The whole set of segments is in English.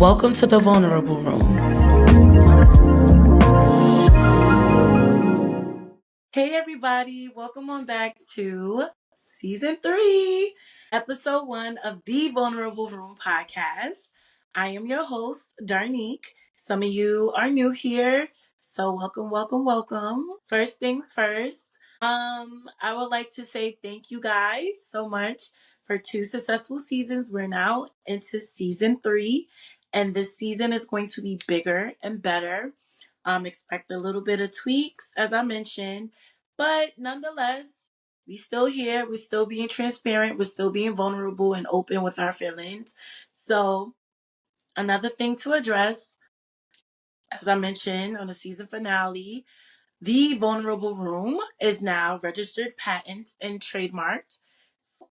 Welcome to the Vulnerable Room. Hey everybody, welcome on back to Season 3, Episode 1 of the Vulnerable Room podcast. I am your host, Darnique. Some of you are new here, so welcome. First things first, I would like to say thank you guys so much for 2 successful seasons. We're now into Season 3, and this season is going to be bigger and better. Expect a little bit of tweaks, as I mentioned, but nonetheless, we still here. We're still being transparent. We're still being vulnerable and open with our feelings. So another thing to address, as I mentioned on the season finale, the Vulnerable Room is now registered patent and trademarked. So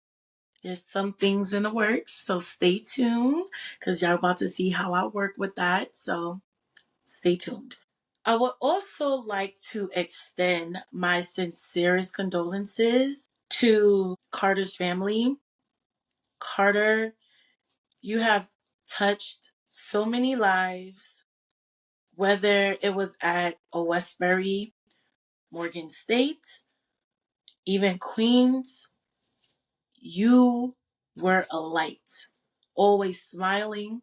there's some things in the works, so stay tuned because y'all about to see how I work with that. So stay tuned. I would also like to extend my sincerest condolences to Carter's family. Carter, you have touched so many lives, whether it was at a Westbury, Morgan State, even Queens. You were a light, always smiling,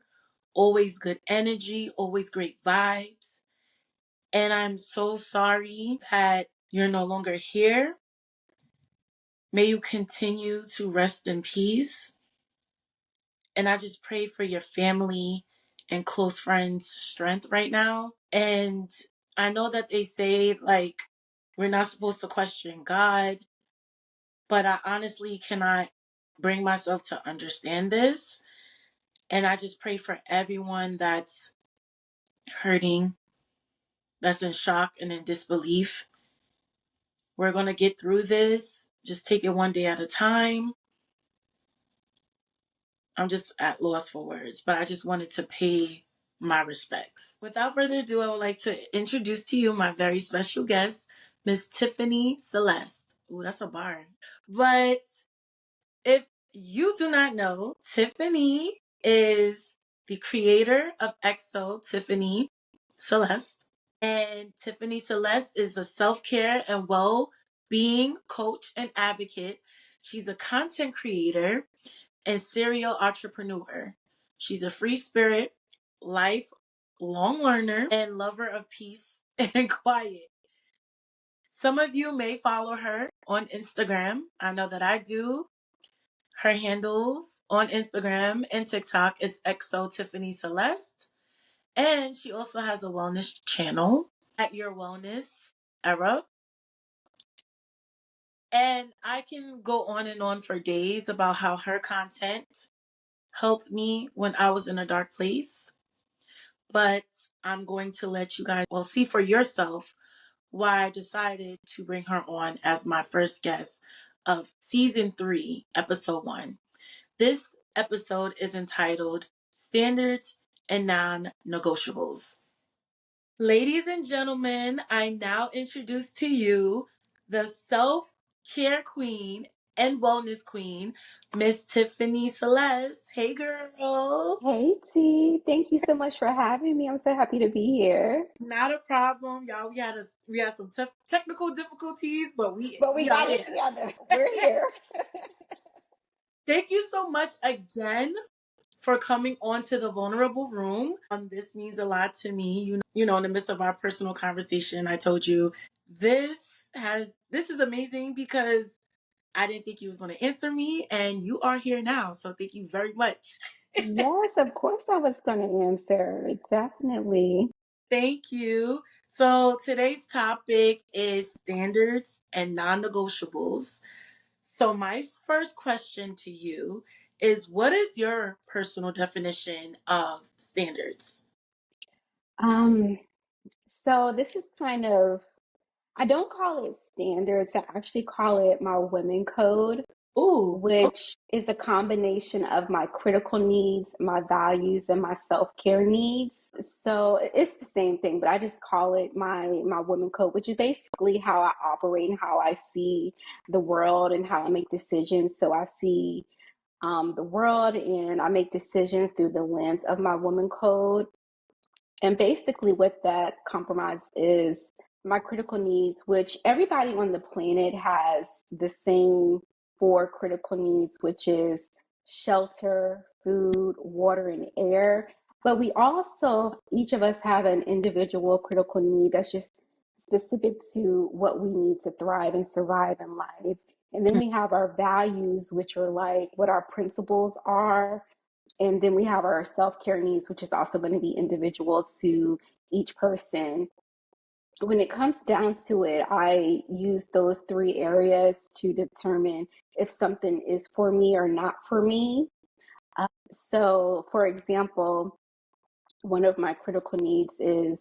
always good energy, always great vibes. And I'm so sorry that you're no longer here. May you continue to rest in peace. And I just pray for your family and close friends' strength right now. And I know that they say, like, we're not supposed to question God, but I honestly cannot bring myself to understand this. And I just pray for everyone that's hurting, that's in shock and in disbelief. We're going to get through this. Just take it one day at a time. I'm just at loss for words, but I just wanted to pay my respects. Without further ado, I would like to introduce to you my very special guest, Miss Tiffany Celeste. Ooh, that's a bar. But if you do not know, Tiffany is the creator of EXO, Tiffany Celeste. And Tiffany Celeste is a self-care and well-being coach and advocate. She's a content creator and serial entrepreneur. She's a free spirit, lifelong learner, and lover of peace and quiet. Some of you may follow her on Instagram. I know that I do. Her handles on Instagram and TikTok is EXO Tiffany Celeste. And she also has a wellness channel at Your Wellness Era. And I can go on and on for days about how her content helped me when I was in a dark place. But I'm going to let you guys, well, see for yourself why I decided to bring her on as my first guest of season 3, episode 1. This episode is entitled Standards and Non-Negotiables. Ladies and gentlemen, I now introduce to you the self-care queen and wellness queen, Miss Tiffany Celeste. Hey, girl. Hey T, thank you so much for having me. I'm so happy to be here. Not a problem, y'all. We had some technical difficulties, but But we we are got here. it together. We're here. Thank you so much again for coming on to the vulnerable room. This means a lot to me. In the midst of our personal conversation, I told you this this is amazing because I didn't think you was going to answer me, and you are here now. So thank you very much. Yes, of course I was going to answer. Definitely. Thank you. So today's topic is standards and non-negotiables. So my first question to you is, what is your personal definition of standards? Um, so this is kind of, I don't call it standards. I actually call it my women code, Ooh, okay. which is a combination of my critical needs, my values, and my self-care needs. So it's the same thing, but I just call it my women code, which is basically how I operate and how I see the world and how I make decisions. So I see the world, and I make decisions through the lens of my woman code. And basically, what that compromise is my critical needs, which everybody on the planet has the same four critical needs, which is shelter, food, water, and air. But we also, each of us have an individual critical need that's just specific to what we need to thrive and survive in life. And then we have our values, which are like what our principles are, and then we have our self care needs, which is also going to be individual to each person. When it comes down to it, I use those three areas to determine if something is for me or not for me. So, for example, one of my critical needs is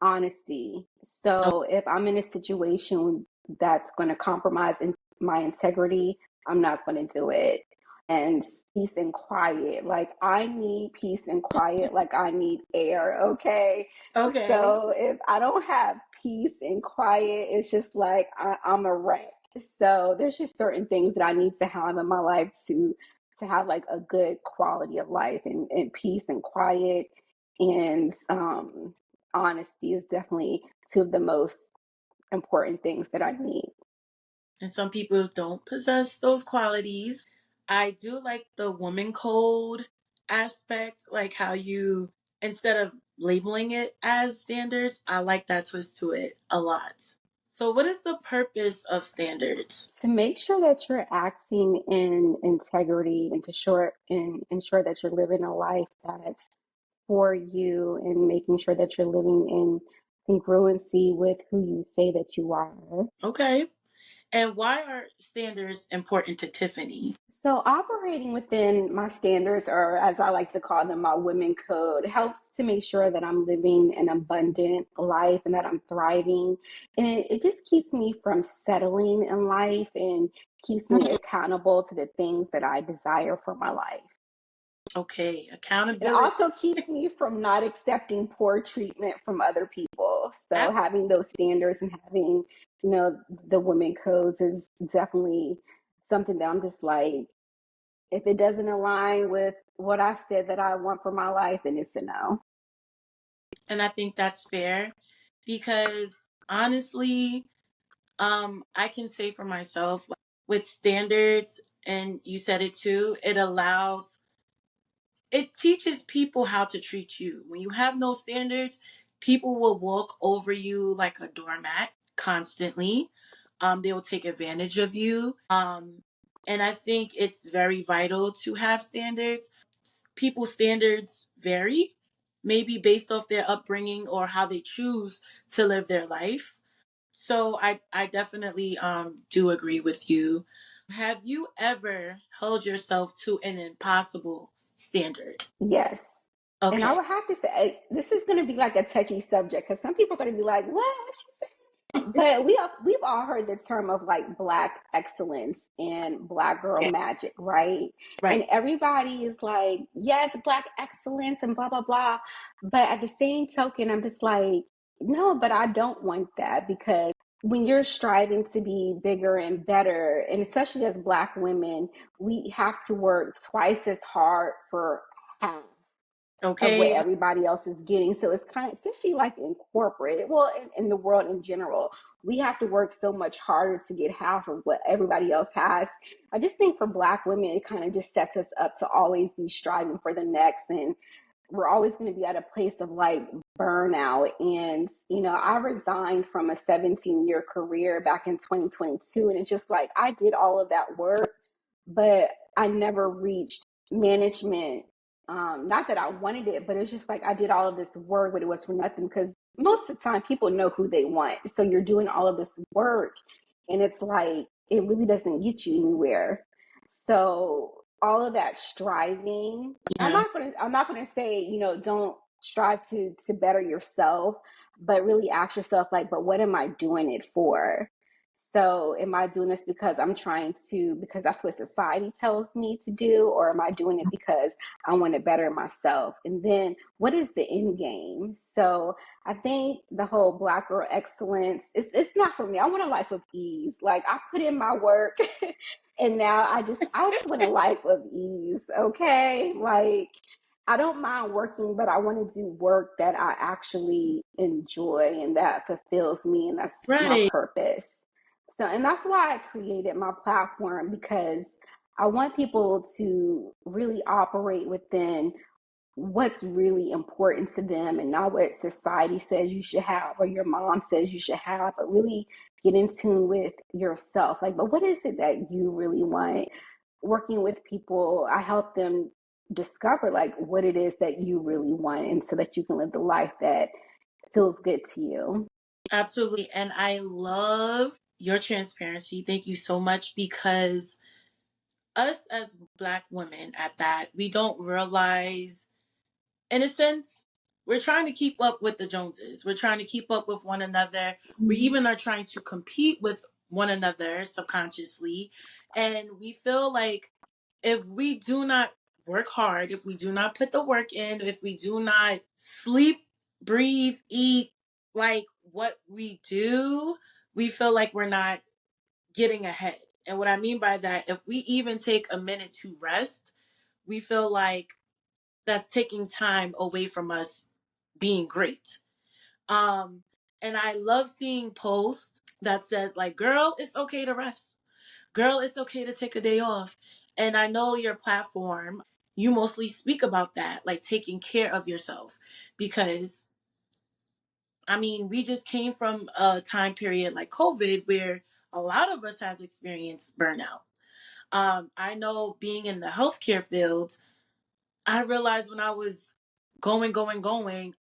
honesty. Oh, So, if I'm in a situation that's going to compromise in my integrity, I'm not going to do it. And peace and quiet. Like, I need peace and quiet, like, I need air. Okay. okay. So, if I don't have peace and quiet, it's just like I'm a wreck. So, there's just certain things that I need to have in my life to have like a good quality of life, and peace and quiet, and honesty is definitely two of the most important things that I need. And some people don't possess those qualities. I do like the woman code aspect, like how you, instead of labeling it as standards, I like that twist to it a lot. So, what is the purpose of standards? To make sure that you're acting in integrity, and ensure that you're living a life that's for you, and making sure that you're living in congruency with who you say that you are. Okay. And why are standards important to Tiffany? So, operating within my standards, or as I like to call them, my women code, helps to make sure that I'm living an abundant life and that I'm thriving. And it just keeps me from settling in life, and keeps me Mhm. accountable to the things that I desire for my life. Okay, It accountability. also keeps me from not accepting poor treatment from other people. So, Absolutely. having those standards and having, the women codes is definitely something that I'm just like, if it doesn't align with what I said that I want for my life, then it's a no. And I think that's fair because honestly, I can say for myself, like, with standards, and you said it too, it teaches people how to treat you. When you have no standards, people will walk over you like a doormat constantly. They will take advantage of you. And I think it's very vital to have standards. People's standards vary, maybe based off their upbringing or how they choose to live their life. So I definitely do agree with you. Have you ever held yourself to an impossible standard? Yes. And I Okay. would have to say, this is going to be like a touchy subject, because some people are going to be like, what she said? But we've all heard the term of like black excellence and black girl Yeah. magic, right? And Right. everybody is like, yes, black excellence and blah blah blah. But at the same token, I'm just like, no, but I don't want that, because when you're striving to be bigger and better, and especially as black women, we have to work twice as hard for half of what Okay. everybody else is getting. So it's kind of, especially like in corporate, well, in the world in general, we have to work so much harder to get half of what everybody else has. I just think for Black women, it kind of just sets us up to always be striving for the next. And we're always going to be at a place of like burnout. And, I resigned from a 17-year career back in 2022. And it's just like I did all of that work, but I never reached management. Not that I wanted it, but it was just like I did all of this work, but it was for nothing, because most of the time people know who they want. So you're doing all of this work, and it's like it really doesn't get you anywhere. So all of that striving, Yeah. I'm not gonna say, don't strive to better yourself, but really ask yourself like, but what am I doing it for? So am I doing this because because that's what society tells me to do, or am I doing it because I want to better myself? And then what is the end game? So I think the whole Black girl excellence, it's not for me. I want a life of ease. Like, I put in my work and now I just want a life of ease. Okay. Like, I don't mind working, but I want to do work that I actually enjoy and that fulfills me, and that's my Right. purpose. So, and that's why I created my platform, because I want people to really operate within what's really important to them and not what society says you should have or your mom says you should have, but really get in tune with yourself. Like, but what is it that you really want? Working with people, I help them discover like what it is that you really want, and so that you can live the life that feels good to you. Absolutely. And I love your transparency. Thank you so much, because us as Black women at that, we don't realize, in a sense, we're trying to keep up with the Joneses. We're trying to keep up with one another. We even are trying to compete with one another subconsciously. And we feel like if we do not work hard, if we do not put the work in, if we do not sleep, breathe, eat like what we do, we feel like we're not getting ahead. And what I mean by that, if we even take a minute to rest, we feel like that's taking time away from us being great. Um, and I love seeing posts that says like, "Girl, it's okay to rest. Girl, it's okay to take a day off." And I know your platform, you mostly speak about that, like taking care of yourself, because I mean, we just came from a time period like COVID where a lot of us has experienced burnout. I know, being in the healthcare field, I realized when I was going,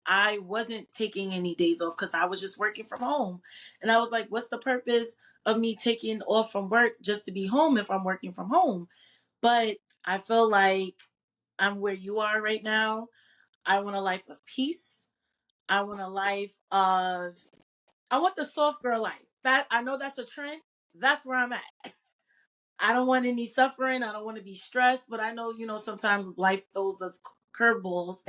I wasn't taking any days off because I was just working from home. And I was like, what's the purpose of me taking off from work just to be home if I'm working from home? But I feel like I'm where you are right now. I want a life of peace. I want a life of, I want the soft girl life. That, I know that's a trend. That's where I'm at. I don't want any suffering. I don't want to be stressed, but I know, sometimes life throws us curveballs.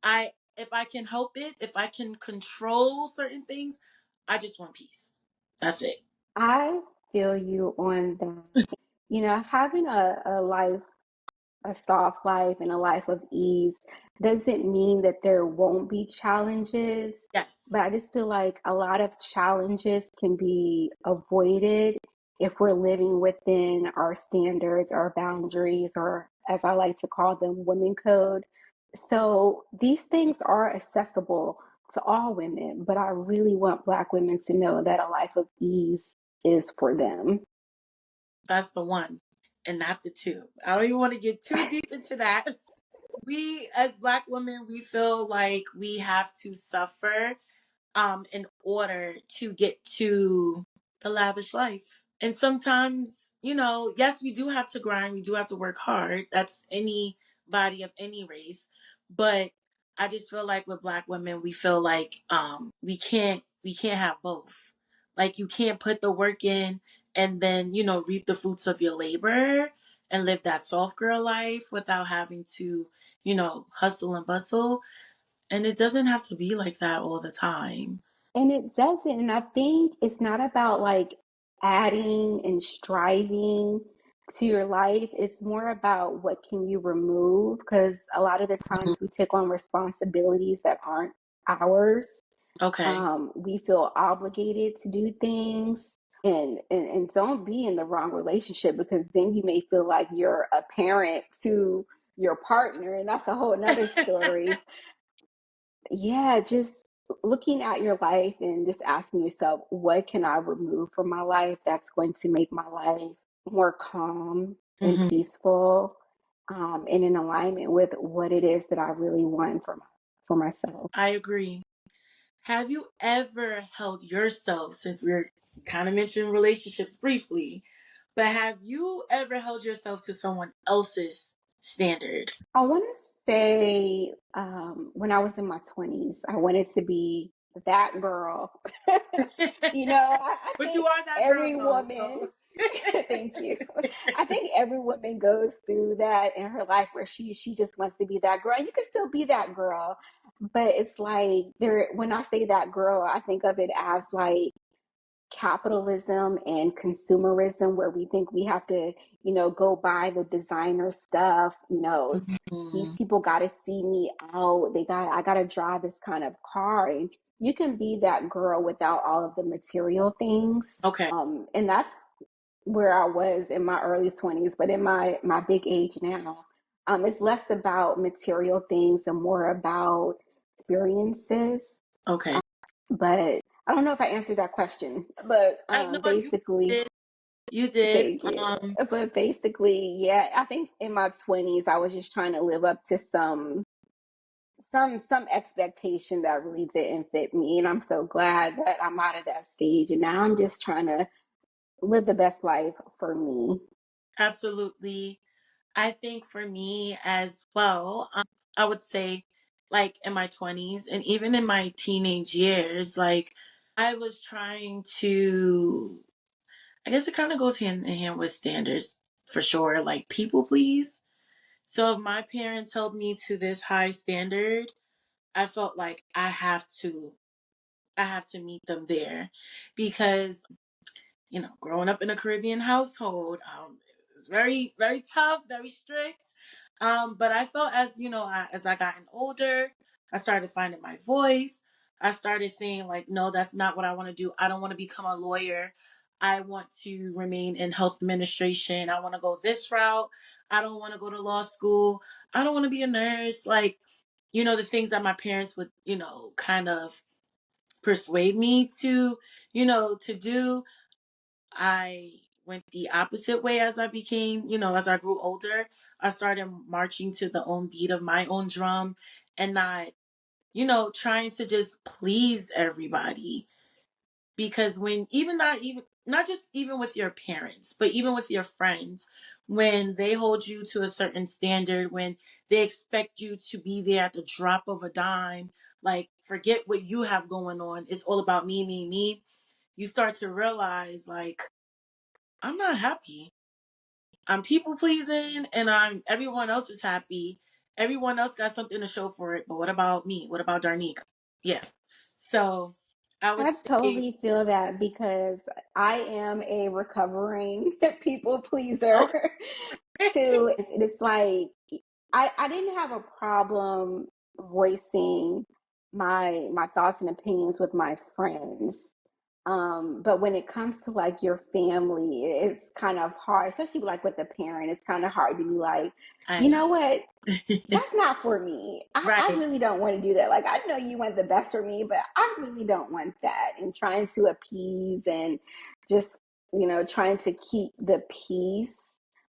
I if I can help it, if I can control certain things, I just want peace. That's it. I feel you on that. Having a soft life and a life of ease doesn't mean that there won't be challenges, Yes. but I just feel like a lot of challenges can be avoided if we're living within our standards, our boundaries, or as I like to call them, women code. So these things are accessible to all women, but I really want Black women to know that a life of ease is for them. That's the one. And not the two. I don't even want to get too deep into that. We as Black women, we feel like we have to suffer in order to get to the lavish life. And sometimes, yes, we do have to grind, we do have to work hard. That's anybody of any race. But I just feel like with Black women, we feel like we can't have both. Like, you can't put the work in and then, reap the fruits of your labor and live that soft girl life without having to, hustle and bustle. And it doesn't have to be like that all the time. And it doesn't. And I think it's not about like adding and striving to your life. It's more about what can you remove, because a lot of the Mhm. times we take on responsibilities that aren't ours. Okay. We feel obligated to do things. And don't be in the wrong relationship, because then you may feel like you're a parent to your partner, and that's a whole nother story. Yeah, just looking at your life and just asking yourself, what can I remove from my life that's going to make my life more calm and Hmm. peaceful, and in alignment with what it is that I really want for myself. I agree. Have you ever held yourself, since we're kind of mentioning relationships briefly, but have you ever held yourself to someone else's standard? I want to say, when I was in my 20s, I wanted to be that girl. I But you think are that girl every though, so. woman, thank you. I think every woman goes through that in her life where she just wants to be that girl. And you can still be that girl, but it's like when I say that girl, I think of it as like capitalism and consumerism where we think we have to, go buy the designer stuff, these Mhm. people got to see me out. I got to drive this kind of car. And you can be that girl without all of the material things. Okay. And that's where I was in my early 20s, but in my big age now, it's less about material things and more about experiences. Okay. But I don't know if I answered that question, but I know you basically, did. You did. thank you. But basically, yeah, I think in my 20s, I was just trying to live up to some expectation that really didn't fit me, and I'm so glad that I'm out of that stage, and now I'm just trying to live the best life for me. Absolutely. I think for me as well, I would say like in my 20s and even in my teenage years, like I was trying to, I guess it kind of goes hand in hand with standards for sure, like people please. So if my parents held me to this high standard, I felt like I have to meet them there because growing up in a Caribbean household, it was very, very tough, very strict. But I felt as I gotten older, I started finding my voice. I started saying like, no, that's not what I want to do. I don't want to become a lawyer. I want to remain in health administration. I want to go this route. I don't want to go to law school. I don't want to be a nurse. Like, the things that my parents would, kind of persuade me to do. I went the opposite way as I became, as I grew older. I started marching to the own beat of my own drum and not, trying to just please everybody. Because when not just even with your parents, but even with your friends, when they hold you to a certain standard, when they expect you to be there at the drop of a dime, like forget what you have going on. It's all about me, me, me. You start to realize like I'm not happy. I'm people pleasing and I'm everyone else is happy. Everyone else got something to show for it. But what about me? What about Darnique? Yeah. So I would I say, totally feel that because I am a recovering people pleaser okay. too. It's like I didn't have a problem voicing my thoughts and opinions with my friends. But when it comes to like your family, it's kind of hard, especially like with the parent, it's kind of hard to be like, I you know. know what? That's not for me. I Right. really don't want to do that. Like, I know you want the best for me, but I really don't want that. And trying to appease and just, trying to keep the peace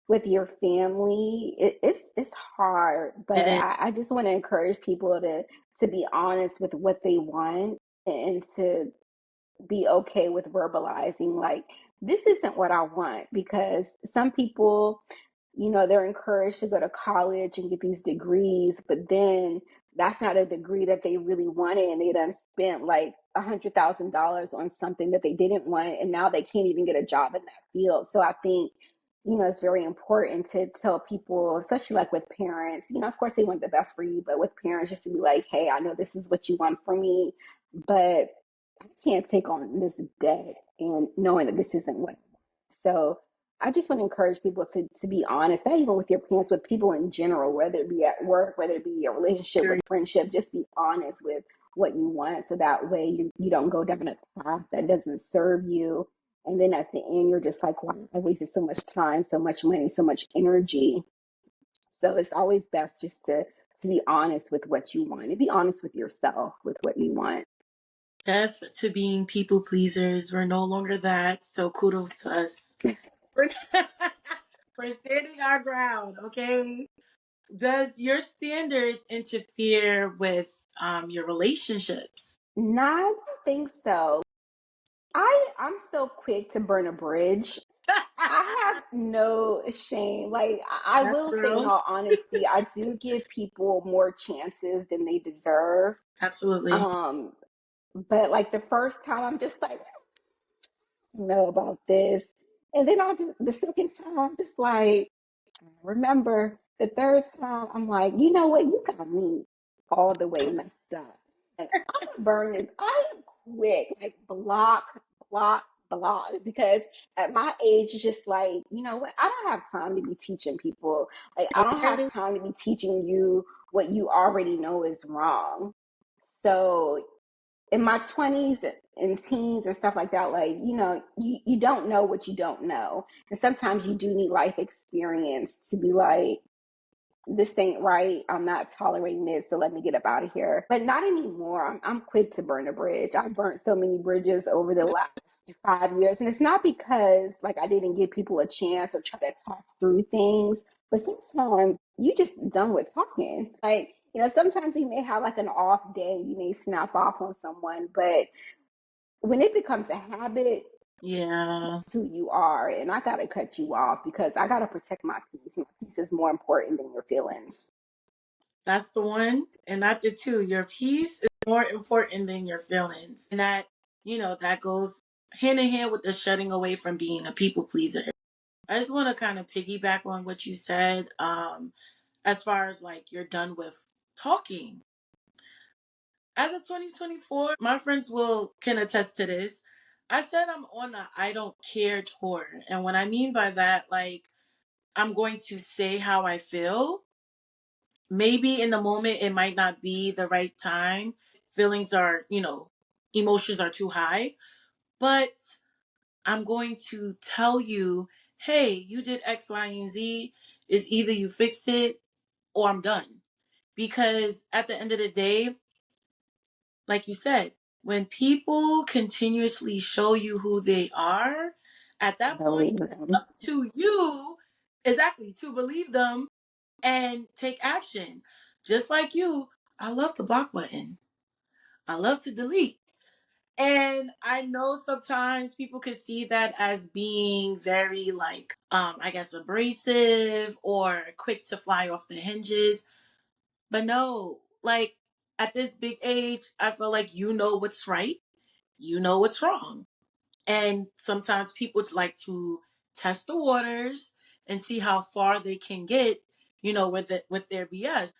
with your family, it's hard. It But is. I just want to encourage people to be honest with what they want and to be okay with verbalizing like this isn't what I want, because some people, they're encouraged to go to college and get these degrees, but then that's not a degree that they really wanted, and they done spent like $100,000 on something that they didn't want, and now they can't even get a job in that field. So I think, it's very important to tell people, especially like with parents, of course they want the best for you, but with parents, just to be like, hey, I know this is what you want from me, but I can't take on this debt and knowing that this isn't what I want. So I just want to encourage people to be honest, not even with your parents, with people in general, whether it be at work, whether it be a relationship, with friendship, just be honest with what you want. So that way you don't go down a path that doesn't serve you. And then at the end, you're just like, wow, I wasted so much time, so much money, so much energy. So it's always best just to be honest with what you want and be honest with yourself with what you want. Deaf to being people pleasers. We're no longer that. So kudos to us. For, for standing our ground, okay? Does your standards interfere with your relationships? No, I don't think so. I'm so quick to burn a bridge. I have no shame. Like I That's will say, in real. all honesty, I do give people more chances than they deserve. Absolutely. Um, But like the first time, I'm just like, I don't know about this. And then the second time, I'm just like, remember the third time, I'm like, you know what? You got me all the way messed up. And I'm gonna burn this. I am quick, like block, block, block. Because at my age, it's just like, you know what? I don't have time to be teaching people. Like, I don't have Okay. time to be teaching you what you already know is wrong. So in my 20s and teens and stuff like that, like, you don't know what you don't know. And sometimes you do need life experience to be like, this ain't right. I'm not tolerating this. So let me get up out of here. But not anymore. I'm quick to burn a bridge. I've burnt so many bridges over the last 5 years. And it's not because like I didn't give people a chance or try to talk through things, but sometimes you just done with talking. Like, sometimes you may have like an off day, you may snap off on someone, but when it becomes a habit, Yeah, that's who you are. And I got to cut you off because I got to protect my peace. My peace is more important than your feelings. that's the one. And not the two. Your peace is more important than your feelings. And that, that goes hand in hand with the shutting away from being a people pleaser. I just want to kind of piggyback on what you said. As far as like you're done with talking. As of 2024, my friends will can attest to this. I said I'm on a I don't care tour. And what I mean by that, like I'm going to say how I feel. Maybe in the moment it might not be the right time. Feelings are, emotions are too high, but I'm going to tell you, hey, you did X, Y, and Z. Is either you fix it or I'm done. Because at the end of the day, like you said, when people continuously show you who they are, at that point, Believe it's them. up to you, exactly, to believe them and take action. Just like you, I love the block button. I love to delete. And I know sometimes people could see that as being very like, I guess abrasive or quick to fly off the hinges. But no, like at this big age, I feel like you know what's right, you know what's wrong. And sometimes people like to test the waters and see how far they can get, with their BS.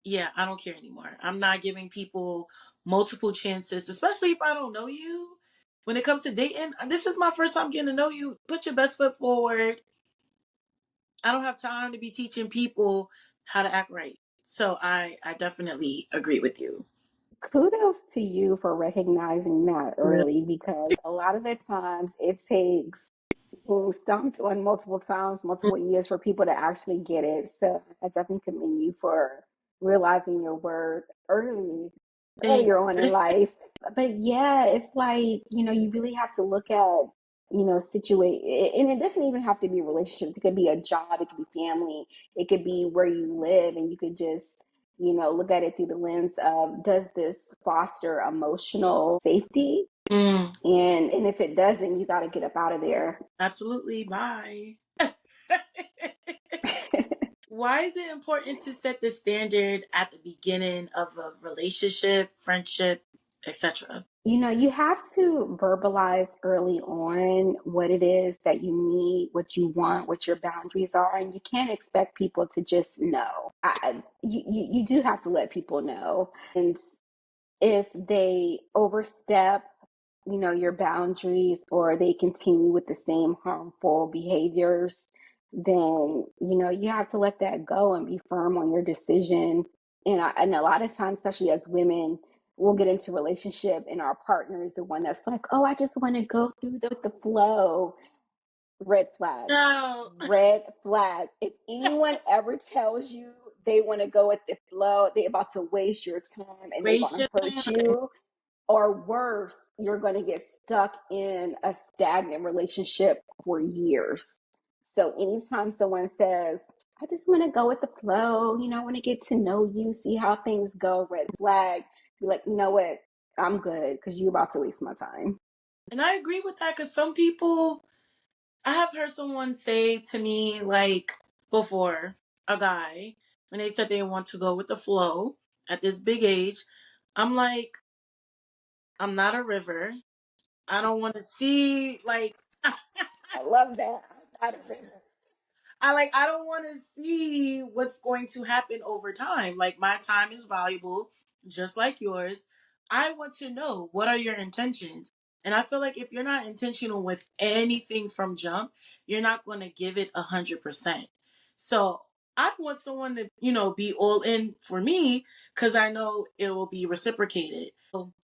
Yeah, I don't care anymore. I'm not giving people multiple chances, especially if I don't know you. When it comes to dating, this is my first time getting to know you. Put your best foot forward. I don't have time to be teaching people how to act right. So I definitely agree with you. Kudos to you for recognizing that Really? early because a lot of the times it takes being stumped on multiple times, multiple years for people to actually get it. So I definitely commend you for realizing your worth Thank earlier on in life. But yeah, it's like, you really have to look at, situate, and it doesn't even have to be relationships. It could be a job, it could be family, it could be where you live, and you could just, look at it through the lens of does this foster emotional safety? Mm, And if it doesn't, you got to get up out of there. absolutely. Bye. Why is it important to set the standard at the beginning of a relationship, friendship, etc.? You have to verbalize early on what it is that you need, what you want, what your boundaries are, and you can't expect people to just know. You do have to let people know. And if they overstep, your boundaries or they continue with the same harmful behaviors, then, you have to let that go and be firm on your decision. And a lot of times, especially as women, we'll get into relationship and our partner is the one that's like, oh, I just want to go through the flow. Red flag. No. Red flag. If anyone ever tells you they want to go with the flow, they're about to waste your time and they're Waste going to your hurt time. you, or worse, you're going to get stuck in a stagnant relationship for years. So anytime someone says, I just want to go with the flow, I want to get to know you, see how things go, red flag, be like, you know what? I'm good because you're about to waste my time. And I agree with that because some people, I have heard someone say to me, like before, a guy, when they said they want to go with the flow at this big age, I'm like, I'm not a river. I don't want to see like I love that. I'm not a river. I don't want to see what's going to happen over time. Like my time is valuable, just like yours. I want to know what are your intentions. And I feel like if you're not intentional with anything from jump, you're not going to give it 100%. So I want someone to, be all in for me because I know it will be reciprocated.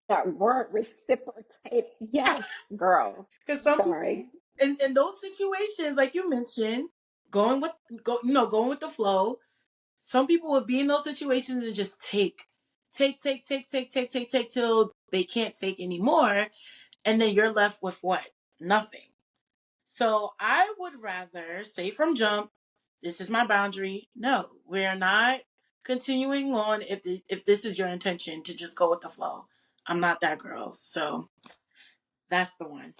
That word reciprocate. Yes, girl. Because I'm some people sorry. in those situations, like you mentioned, going with going with the flow. Some people would be in those situations and just take till they can't take anymore, and then you're left with what? Nothing. So I would rather say from jump, this is my boundary. No, we're not continuing on if this is your intention to just go with the flow. I'm not that girl. So that's the one.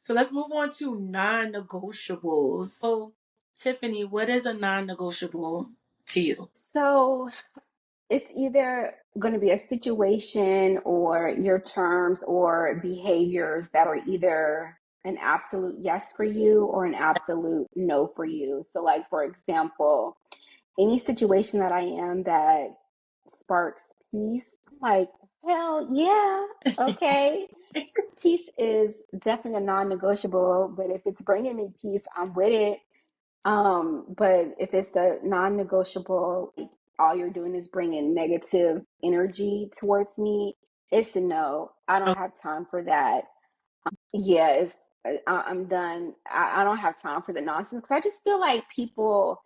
So let's move on to non-negotiables. So, Tiffany, what is a non-negotiable to you? So it's either going to be a situation or your terms or behaviors that are either an absolute yes for you or an absolute no for you. So, like, for example, any situation that I am that sparks peace, like, hell yeah, okay. Peace is definitely a non negotiable, but if it's bringing me peace, I'm with it. But if it's a non-negotiable, like, all you're doing is bringing negative energy towards me, it's a no. I don't Oh, have time for that. Yeah, I'm done. I don't have time for the nonsense because I just feel like people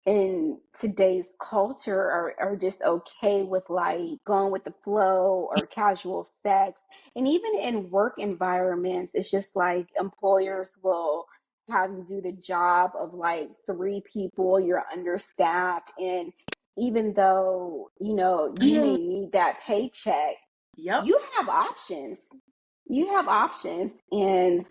in today's culture are just okay with like going with the flow or casual sex. And even in work environments, it's just like employers will have you do the job of like three people, you're understaffed. And even though, you may need that paycheck, yep. you have options. You have options. And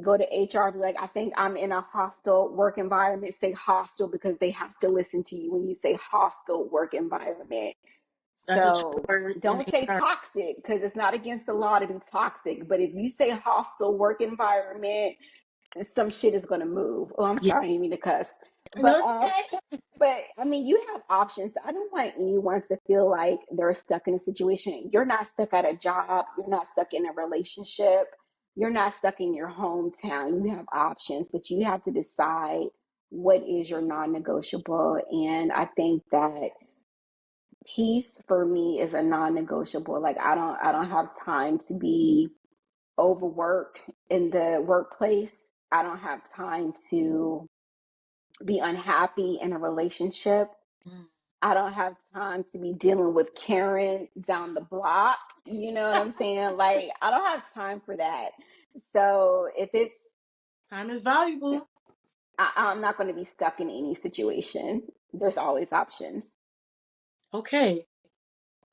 go to HR, be like, I think I'm in a hostile work environment. Say hostile because they have to listen to you when you say hostile work environment. That's a true So word in don't say HR. toxic because it's not against the law to be toxic. But if you say hostile work environment, some shit is going to move. Oh, I'm Yeah. sorry, I didn't mean to cuss. No, But it's okay. but I mean, you have options. I don't want anyone to feel like they're stuck in a situation. You're not stuck at a job. You're not stuck in a relationship. You're not stuck in your hometown. You have options, but you have to decide what is your non-negotiable. And I think that peace for me is a non-negotiable. Like I don't have time to be overworked in the workplace. I don't have time to be unhappy in a relationship. Mm. I don't have time to be dealing with Karen down the block. You know what I'm saying? Like, I don't have time for that. So if it's, Time is valuable. I'm not going to be stuck in any situation. There's always options. Okay.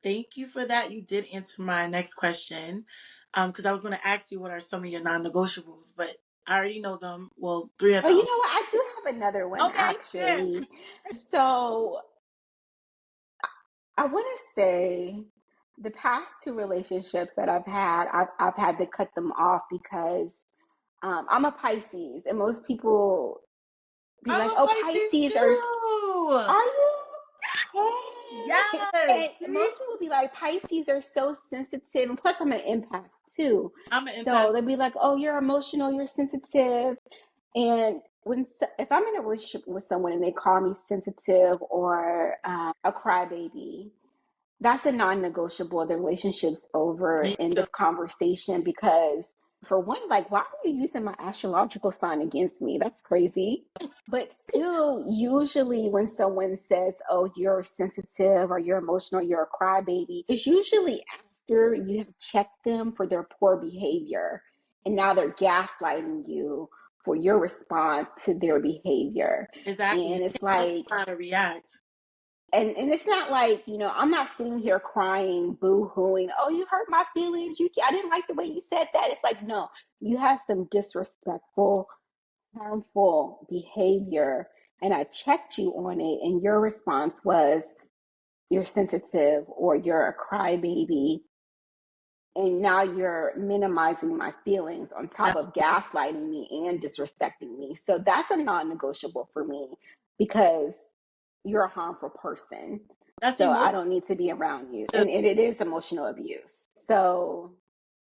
Thank you for that. You did answer my next question. Because I was going to ask you what are some of your non-negotiables, but I already know them. Well, three of Oh, you them. know what? I do have another one Okay, share. actually. So I want to say the past two relationships that I've had, I've had to cut them off because I'm a Pisces, and most people be I'm like, a "Oh, Pisces Pisces too. are you?" Hey, Yes. and See? most people be like, "Pisces are so sensitive," and plus, I'm an empath too. I'm an empath. So they'd be like, "Oh, you're emotional, you're sensitive," and if I'm in a relationship with someone and they call me sensitive or a crybaby, that's a non-negotiable. The relationship's over. Me End too. of conversation. Because for one, like, why are you using my astrological sign against me? That's crazy. But two, usually when someone says, "Oh, you're sensitive," or "You're emotional," "You're a crybaby," it's usually after you have checked them for their poor behavior, and now they're gaslighting you for your response to their behavior. Exactly. And They it's don't like, know how to react. and it's not like, I'm not sitting here crying, boo-hooing, "Oh, you hurt my feelings, I didn't like the way you said that." It's like, no, you had some disrespectful, harmful behavior, and I checked you on it, and your response was, you're sensitive or you're a crybaby, and now you're minimizing my feelings on top That's of gaslighting me and disrespecting me. So that's a non-negotiable for me, because you're a harmful person. that's So emotional. I don't need to be around you. And it is emotional abuse. So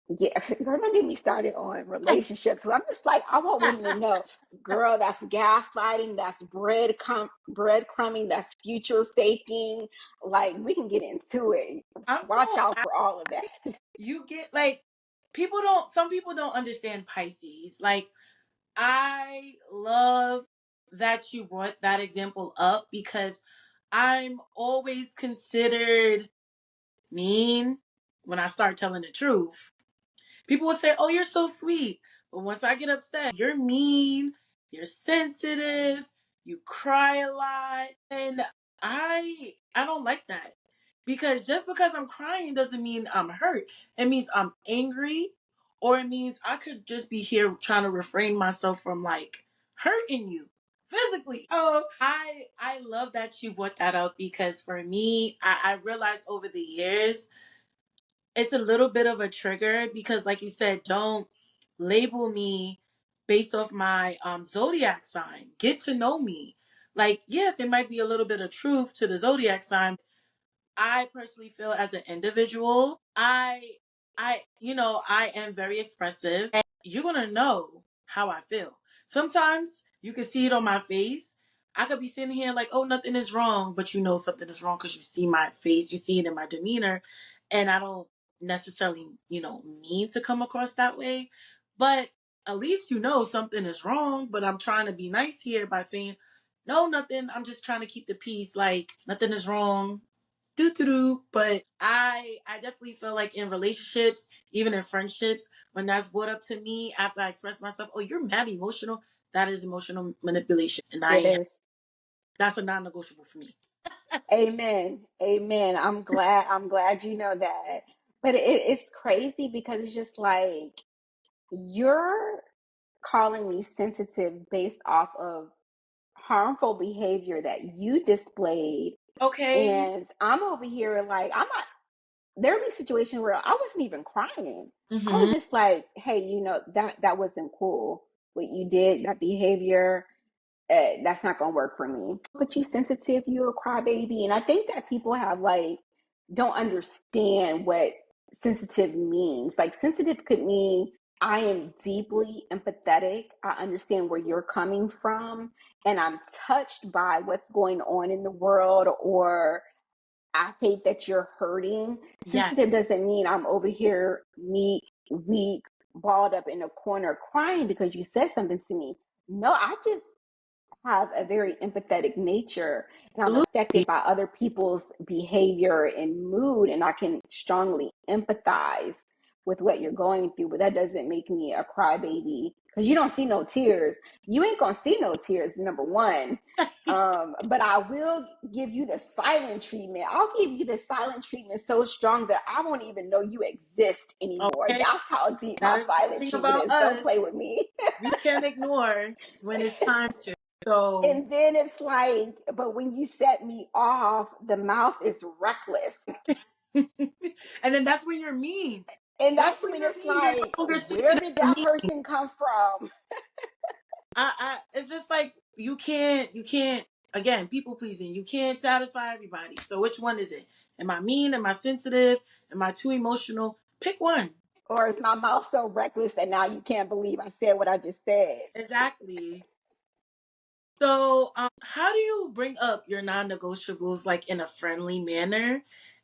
yeah, don't get me started on relationships. So I'm just like, I want women to know, girl, that's gaslighting, that's breadcrumbing, that's future faking. Like, we can get into it. I'm so Watch out happy for all of that. you get like some people don't understand Pisces. Like I love that you brought that example up because I'm always considered mean when I start telling the truth. People will say, "Oh, you're so sweet." But once I get upset, you're mean, you're sensitive, you cry a lot, and I don't like that. Because just because I'm crying doesn't mean I'm hurt. It means I'm angry, or it means I could just be here trying to refrain myself from like hurting you physically. Oh, I love that you brought that up because for me, I realized over the years it's a little bit of a trigger because like you said, don't label me based off my zodiac sign. Get to know me. Like, yeah, there might be a little bit of truth to the zodiac sign. I personally feel as an individual, I am very expressive. And you're gonna know how I feel. Sometimes you can see it on my face. I could be sitting here like, oh, nothing is wrong, but you know something is wrong because you see my face, you see it in my demeanor, and I don't necessarily, mean to come across that way. But at least you know something is wrong. But I'm trying to be nice here by saying, no, nothing. I'm just trying to keep the peace. Like nothing is wrong do do do. But I definitely feel like in relationships, even in friendships, when that's brought up to me after I express myself, oh, you're mad emotional. That is emotional manipulation, and It is. that's a non-negotiable for me. Amen. Amen. I'm glad you know that. But it's crazy because it's just like, you're calling me sensitive based off of harmful behavior that you displayed. Okay. And I'm over here like, I'm not, there'll be situations where I wasn't even crying. I was Mm-hmm. just like, hey, that wasn't cool. What you did, that behavior, that's not gonna work for me. But you sensitive, you a crybaby. And I think that people have like, don't understand what sensitive means. Like, sensitive could mean I am deeply empathetic. I understand where you're coming from, and I'm touched by what's going on in the world, or I hate that you're hurting. Sensitive Yes. doesn't mean I'm over here meek, weak, balled up in a corner crying because you said something to me. No, I just have a very empathetic nature, and I'm Absolutely. affected by other people's behavior and mood, and I can strongly empathize with what you're going through. But that doesn't make me a crybaby, because you don't see no tears. You ain't gonna see no tears, number one. But I will give you the silent treatment. I'll give you the silent treatment so strong that I won't even know you exist anymore. Okay. That's how deep That my is one silent thing treatment about is. Don't us. play with me. We can't ignore when it's time to. So, And then it's like, but when you set me off, the mouth is reckless. and then that's when you're mean. And That's that's when when you're it's mean. You're like, no longer where sensitive did or that mean. person come from? It's just like you can't again people pleasing. You can't satisfy everybody. So which one is it? Am I mean? Am I sensitive? Am I too emotional? Pick one. Or is my mouth so reckless that now you can't believe I said what I just said? Exactly. So how do you bring up your non-negotiables like in a friendly manner?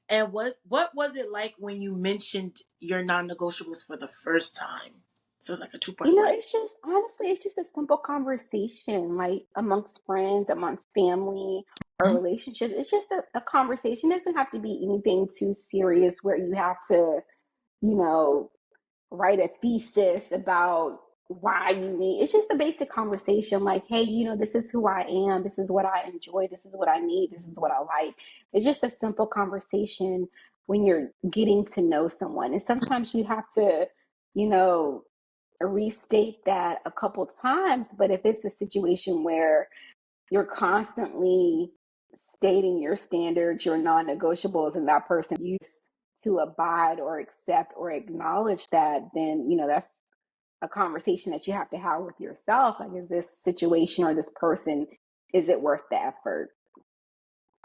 And what was it like when you mentioned your non-negotiables for the first time? So it's like a two-part question. It's just, honestly, it's just a simple conversation, like amongst friends, amongst family, or Mhm. relationships. It's just a conversation. It doesn't have to be anything too serious where you have to, you know, write a thesis about why you need. It's just a basic conversation like, hey, this is who I am, this is what I enjoy, this is what I need, this is what I like. It's just a simple conversation when you're getting to know someone. And sometimes you have to, you know restate that a couple times. But if it's a situation where you're constantly stating your standards, your non-negotiables, and that person to abide or accept or acknowledge that, then that's a conversation that you have to have with yourself. Like, is this situation or this person, is it worth the effort?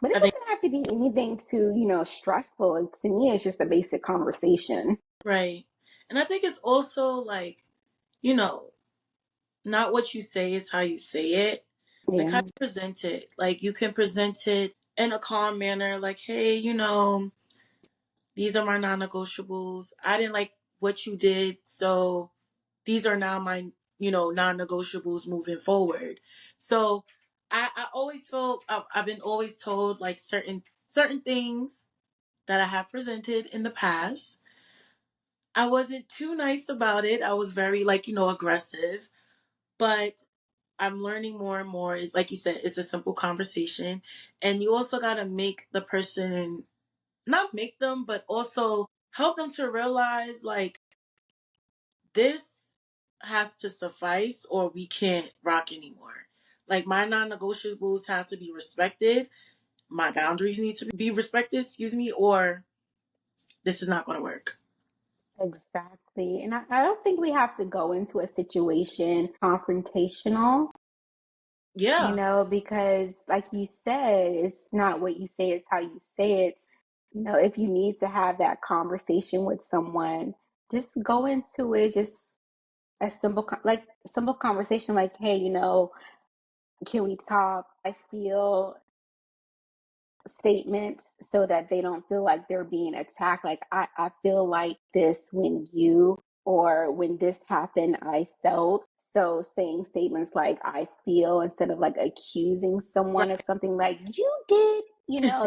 But it I think doesn't have to be anything too, stressful. To me, it's just a basic conversation. right. And I think it's also like, you know, not what you say is how you say it. Like how Yeah, you present it. Like you can present it in a calm manner, like, hey, these are my non-negotiables. I didn't like what you did, so these are now my, non-negotiables moving forward. So I always feel I've been always told like certain things that I have presented in the past. I wasn't too nice about it. I was very like, aggressive, but I'm learning more and more. Like you said, it's a simple conversation. And you also got to make the person, not make them, but also help them to realize like this has to suffice or we can't rock anymore. Like my non negotiables have to be respected. My boundaries need to be respected, excuse me, or this is not going to work. exactly. And I don't think we have to go into a situation confrontational, Yeah. because like you said, it's not what you say, it's how you say it. If you need to have that conversation with someone, just go into it, just a simple conversation like, hey, can we talk? I feel statements so that they don't feel like they're being attacked. Like, I feel like this when you, or when this happened, I felt. So saying statements like I feel instead of like accusing someone of something like you did,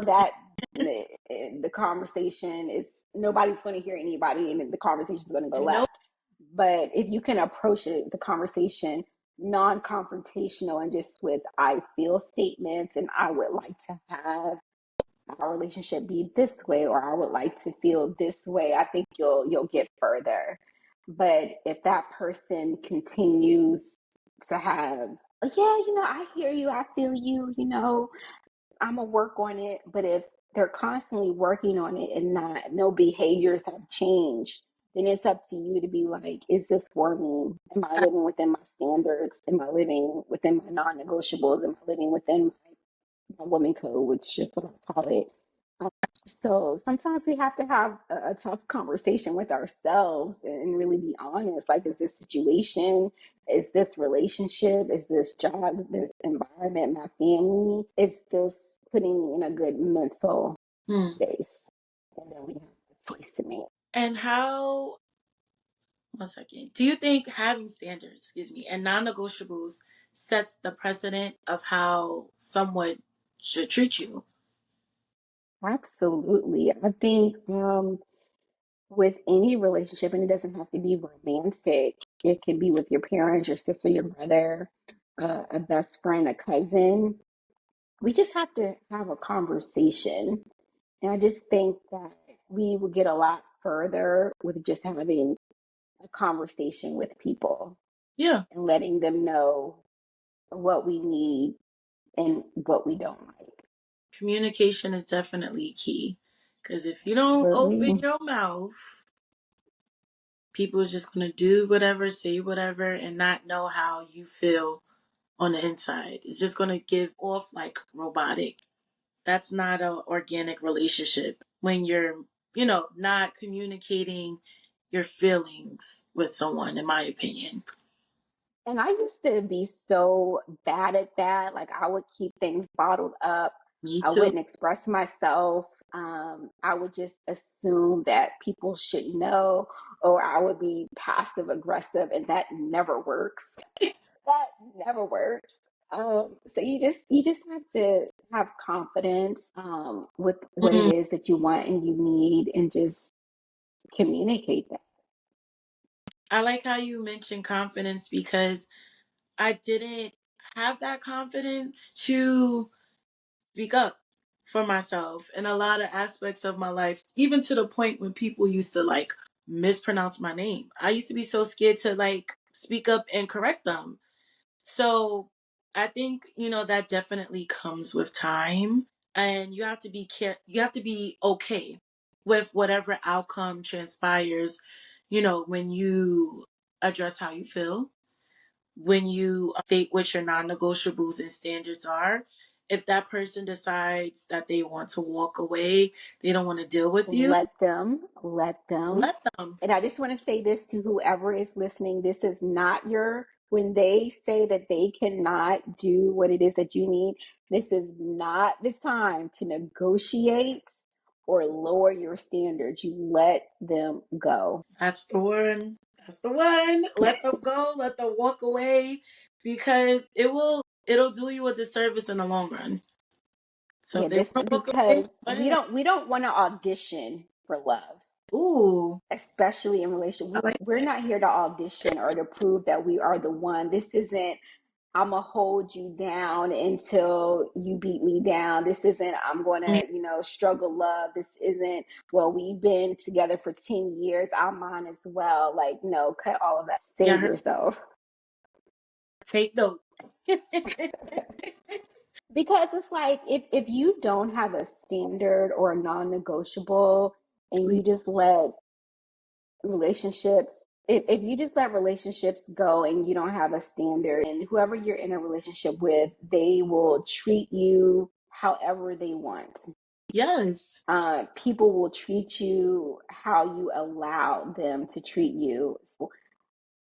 that the conversation is, nobody's going to hear anybody and the conversation is going to go No. left. But if you can approach the conversation non-confrontational and just with I feel statements, and I would like to have our relationship be this way, or I would like to feel this way, I think you'll get further. But if that person continues to have, yeah, I hear you, I feel you, I'm gonna work on it. But if they're constantly working on it and not no behaviors have changed, then it's up to you to be like, is this for me? Am I living within my standards? Am I living within my non-negotiables? Am I living within my woman code, which is what I call it? So sometimes we have to have a tough conversation with ourselves and really be honest. Like, is this situation, is this relationship, is this job, this environment, my family, is this putting me in a good mental Hmm. space? And then we have a choice to make. And how, one second, do you think having standards, excuse me, and non negotiables sets the precedent of how someone should treat you? Absolutely. I think with any relationship, and it doesn't have to be romantic, it can be with your parents, your sister, your brother, a best friend, a cousin. We just have to have a conversation. And I just think that we will get a lot further with just having a conversation with people Yeah. and letting them know what we need and what we don't like. Communication is definitely key. Because if you don't open Absolutely. your mouth, people is just going to do whatever, say whatever, and not know how you feel on the inside. It's just going to give off like robotic. That's not an organic relationship when you're, not communicating your feelings with someone, in my opinion. And I used to be so bad at that. Like, I would keep things bottled up. Me I too. wouldn't express myself. I would just assume that people should know, or I would be passive aggressive, and that never works. That never works. So you just have to have confidence with what it Mm, is that you want and you need, and just communicate that. I like how you mentioned confidence because I didn't have that confidence to speak up for myself in a lot of aspects of my life, even to the point when people used to like mispronounce my name. I used to be so scared to like speak up and correct them. So I think, that definitely comes with time, and you have to be okay with whatever outcome transpires, when you address how you feel, when you state what your non-negotiables and standards are. If that person decides that they want to walk away, they don't want to deal with you, Let them. let them. And I just want to say this to whoever is listening. This is not when they say that they cannot do what it is that you need, this is not the time to negotiate or lower your standards. You let them go. That's the one. That's the one. Let them go. Let them walk away, because it'll do you a disservice in the long run. So Yeah, if they this want to walk away, because go we ahead. don't want to audition for love, Ooh, especially in relation. I like We're that. not here to audition or to prove that we are the one. This isn't I'm gonna hold you down until you beat me down. This isn't I'm Mm, gonna, struggle love. This isn't, well, we've been together for 10 years. I'm mine as well. Like, no, cut all of that. yeah, Save yourself. take note. Because it's like if you don't have a standard or a non-negotiable and you just let relationships if you just let relationships go and you don't have a standard, and whoever you're in a relationship with, they will treat you however they want. Yes. People will treat you how you allow them to treat you. So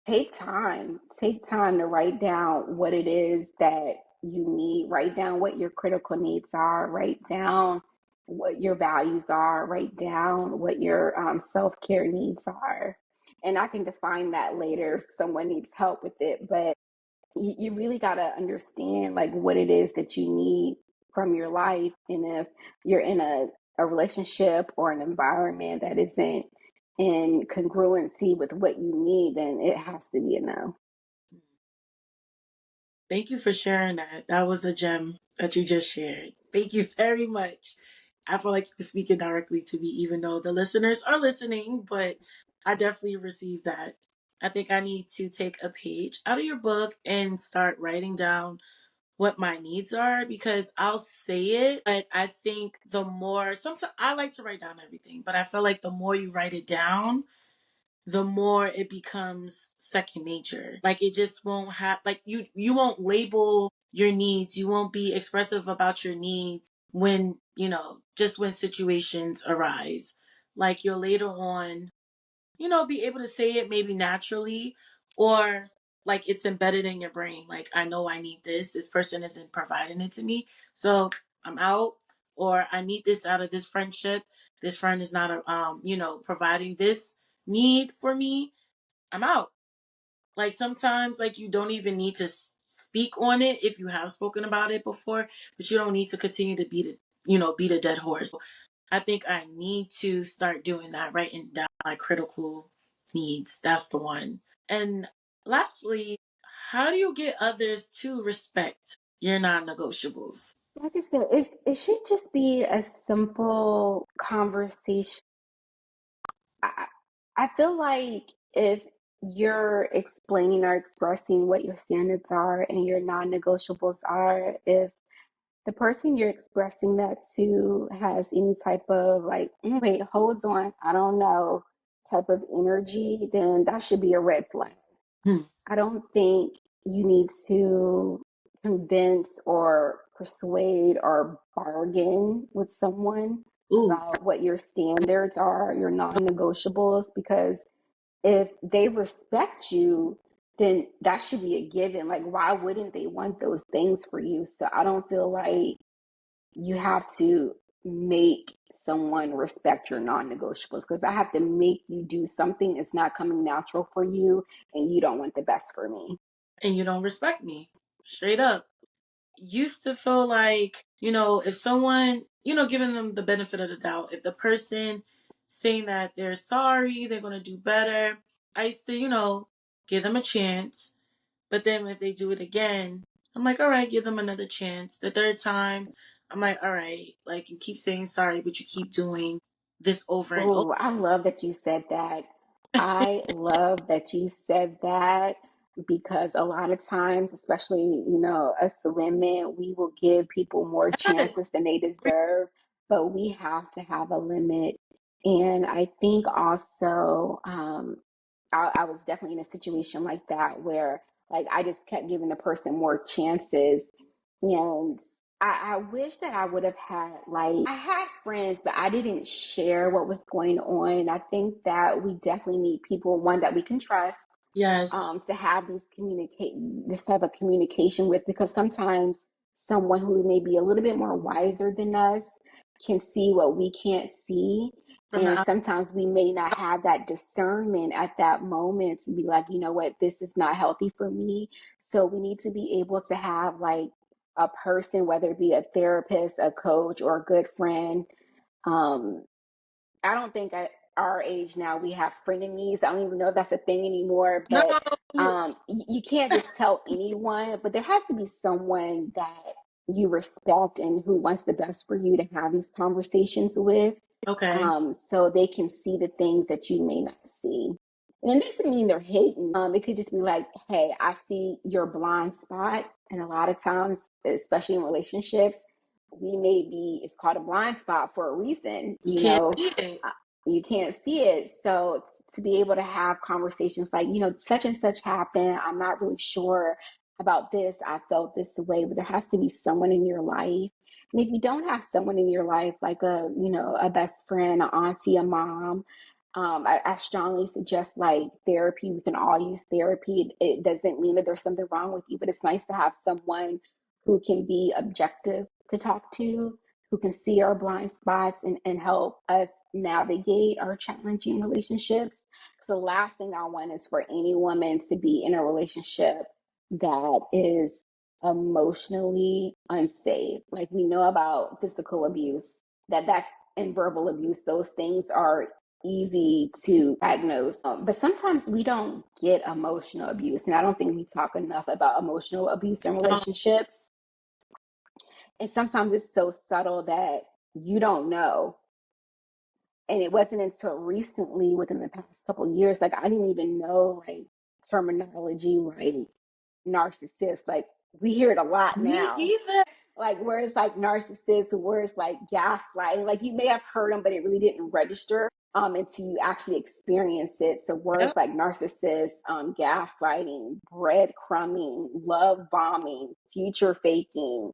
take time to write down what it is that you need, write down what your critical needs are, write down what your values are, write down what your self-care needs are. And I can define that later if someone needs help with it, but you really got to understand like what it is that you need from your life. And if you're in a relationship or an environment that isn't in congruency with what you need, then it has to be a no. Thank you for sharing that. That was a gem that you just shared. Thank you very much. I feel like you're speaking directly to me, even though the listeners are listening, but I definitely received that. I think I need to take a page out of your book and start writing down what my needs are, because I'll say it, but I think the more, sometimes I like to write down everything, but I feel like the more you write it down, the more it becomes second nature. Like it just won't have, like you won't label your needs. You won't be expressive about your needs when, just when situations arise. Like you'll later on, be able to say it maybe naturally, or like it's embedded in your brain. Like, I know I need this. This person isn't providing it to me. So I'm out, or I need this out of this friendship. This friend is not, providing this need for me. I'm out. Like sometimes, like you don't even need to speak on it if you have spoken about it before, but you don't need to continue to beat a dead horse. I think I need to start doing that, writing down my critical needs. That's the one. And lastly, how do you get others to respect your non-negotiables? Like I said, it should just be a simple conversation. I, I feel like if you're explaining or expressing what your standards are and your non-negotiables are, if the person you're expressing that to has any type of like, wait, hold on, I don't know, type of energy, then that should be a red flag. Hmm. I don't think you need to convince or persuade or bargain with someone Ooh, about what your standards are, your non negotiables, because if they respect you, then that should be a given. Like, why wouldn't they want those things for you? So I don't feel like you have to make someone respect your non-negotiables, because I have to make you do something, it's not coming natural for you, and you don't want the best for me. and you don't respect me. Straight up. Used to feel like, if someone, giving them the benefit of the doubt, if the person saying that they're sorry, they're going to do better, I used to, give them a chance. But then if they do it again, I'm like, all right, give them another chance. The third time, I'm like, all right, like you keep saying sorry, but you keep doing this over and over. Oh, I love that you said that. I love that you said that. because a lot of times, especially, us women, we will give people more Yes. chances than they deserve, but we have to have a limit. And I think also, I was definitely in a situation like that where like I just kept giving the person more chances. And I wish that I would have had, like, I had friends, but I didn't share what was going on. I think that we definitely need people, one, that we can trust, Yes. to have this type of communication with, because sometimes someone who may be a little bit more wiser than us can see what we can't see. From And the sometimes we may not have that discernment at that moment to be like, you know what, this is not healthy for me. So we need to be able to have like a person, whether it be a therapist, a coach, or a good friend. Um, I don't think at our age now we have frenemies. I don't even know if that's a thing anymore, but no. you can't just tell anyone, but there has to be someone that you respect and who wants the best for you to have these conversations with, Okay. so they can see the things that you may not see. And it doesn't mean they're hating. It could just be like, hey, I see your blind spot. And a lot of times, especially in relationships, we may be, it's called a blind spot for a reason, You can't see it. uh, you can't see it. So to be able to have conversations like, such and such happened, I'm not really sure about this, I felt this way, but there has to be someone in your life. And if you don't have someone in your life, like a best friend, an auntie, a mom, I strongly suggest like therapy. We can all use therapy. It doesn't mean that there's something wrong with you, but it's nice to have someone who can be objective to talk to, who can see our blind spots and help us navigate our challenging relationships. So the last thing I want is for any woman to be in a relationship that is emotionally unsafe. Like we know about physical abuse, that's and verbal abuse, those things are easy to diagnose. But sometimes we don't get emotional abuse. And I don't think we talk enough about emotional abuse in No. relationships. And sometimes it's so subtle that you don't know. And it wasn't until recently, within the past couple of years, like I didn't even know like terminology like narcissist. Like we hear it a lot Me now. either. Like words like narcissist, words like gaslighting. Like you may have heard them, but it really didn't register until you actually experience it. So words Yep. like narcissist, gaslighting, breadcrumbing, love bombing, future faking.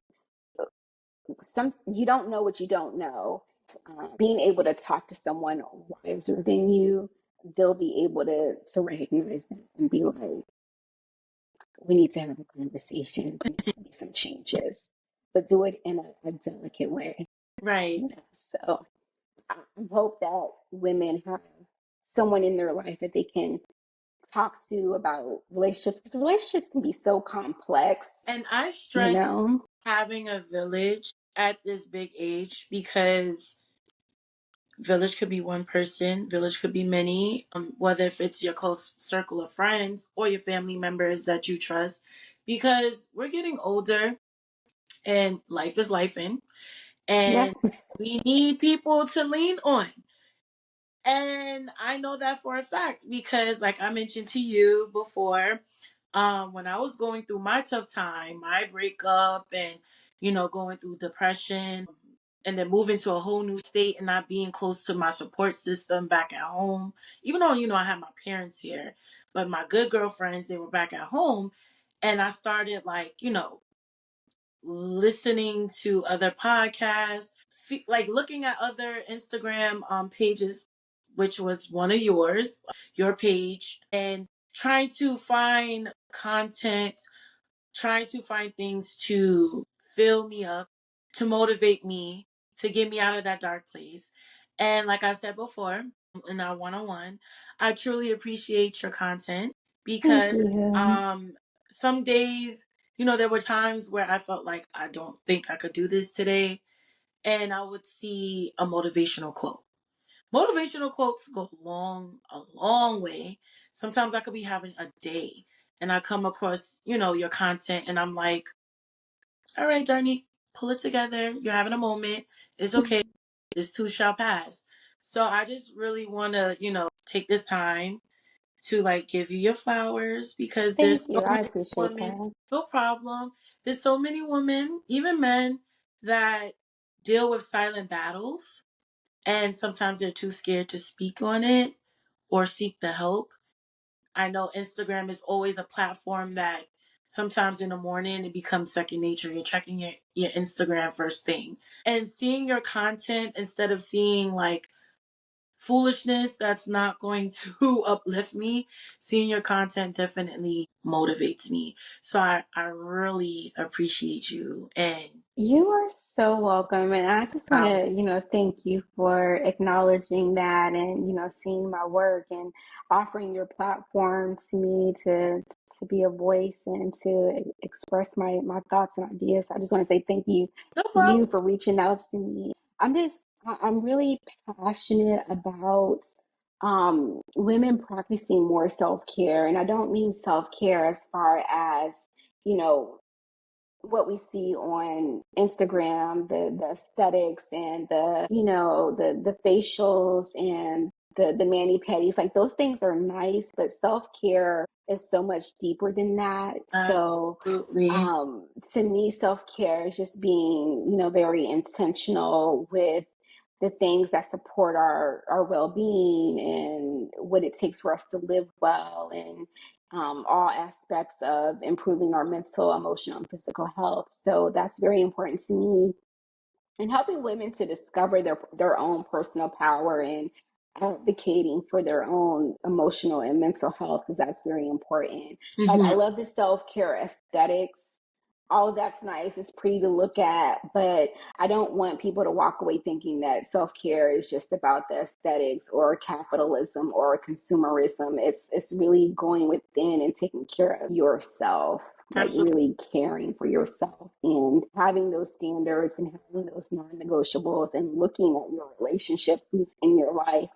Some you don't know what you don't know. Being able to talk to someone wiser than you, they'll be able to recognize that and be like, we need to have a conversation. There needs to be some changes, but do it in a delicate way. Right. So I hope that women have someone in their life that they can talk to about relationships, because relationships can be so complex, And I you stress know? having a village at this big age because village could be one person, village could be many, whether if it's your close circle of friends or your family members that you trust, because we're getting older and life is lifing, Yeah. and we need people to lean on. And I know that for a fact because, like I mentioned to you before, when I was going through my tough time, my breakup, and going through depression, and then moving to a whole new state and not being close to my support system back at home, even though I had my parents here, but my good girlfriends, they were back at home, and I started like listening to other podcasts, like looking at other Instagram pages, which was one of yours, your page, and trying to find content, trying to find things to fill me up, to motivate me, to get me out of that dark place. And like I said before, in our one on one, I truly appreciate your content Thank because you. some days, there were times where I felt like I don't think I could do this today. And I would see a motivational quote. Motivational quotes go a long way. Sometimes I could be having a day and I come across, your content and I'm like, all right, Darnie, pull it together. You're having a moment. It's okay. This too shall pass. So I just really want to, take this time to like give you your flowers because Thank there's so you. I many appreciate women, that. no problem. There's so many women, even men, that deal with silent battles and sometimes they're too scared to speak on it or seek the help. I know Instagram is always a platform that sometimes in the morning it becomes second nature. You're checking your Instagram first thing and seeing your content instead of seeing like foolishness that's not going to uplift me. Seeing your content definitely motivates me. So I really appreciate you and You are so welcome. And I just want problem. to, thank you for acknowledging that and, seeing my work and offering your platform to me to be a voice and to express my thoughts and ideas. I just want to say thank you No to you problem. for reaching out to me. I'm really passionate about women practicing more self-care. And I don't mean self-care as far as, you know, what we see on Instagram, the aesthetics and the facials and the mani pedis, like those things are nice, but self-care is so much deeper than that. So Absolutely. to me, self-care is just being, very intentional with the things that support our well-being and what it takes for us to live well and all aspects of improving our mental, emotional, and physical health. So that's very important to me. And helping women to discover their own personal power and advocating for their own emotional and mental health, because that's very important. Like, I Hmm. love the self-care aesthetics. All of that's nice. It's pretty to look at, but I don't want people to walk away thinking that self-care is just about the aesthetics or capitalism or consumerism. It's really going within and taking care of yourself, like Absolutely. really caring for yourself and having those standards and having those non-negotiables and looking at your relationship, who's in your life.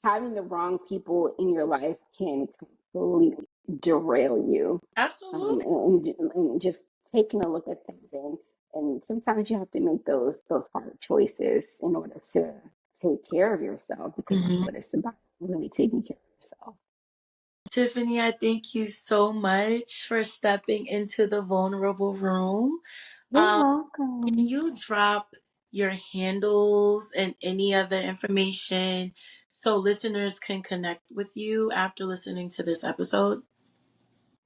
Having the wrong people in your life can completely derail you. Absolutely. And just taking a look at that, and sometimes you have to make those hard choices in order to take care of yourself, because that's Hmm. what it's about, really taking care of yourself. Tiffany, I thank you so much for stepping into the vulnerable room. You're Um, can welcome. you drop your handles and any other information so listeners can connect with you after listening to this episode?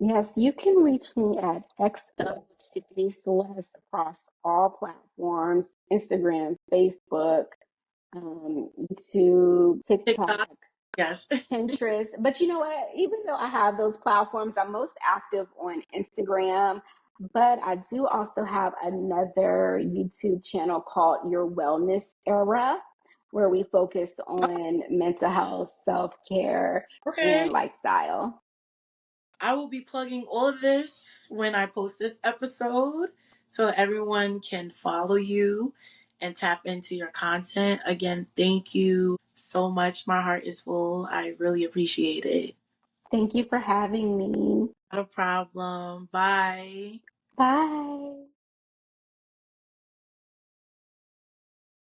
Yes, you can reach me at XO Tiffany Celeste across all platforms: Instagram, Facebook, YouTube, TikTok? TikTok, Yes. Pinterest. But you know what? Even though I have those platforms, I'm most active on Instagram. But I do also have another YouTube channel called Your Wellness Era, where we focus on mental health, self care, Okay. and lifestyle. I will be plugging all of this when I post this episode so everyone can follow you and tap into your content. Again, thank you so much. My heart is full. I really appreciate it. Thank you for having me. Not a problem. Bye. Bye.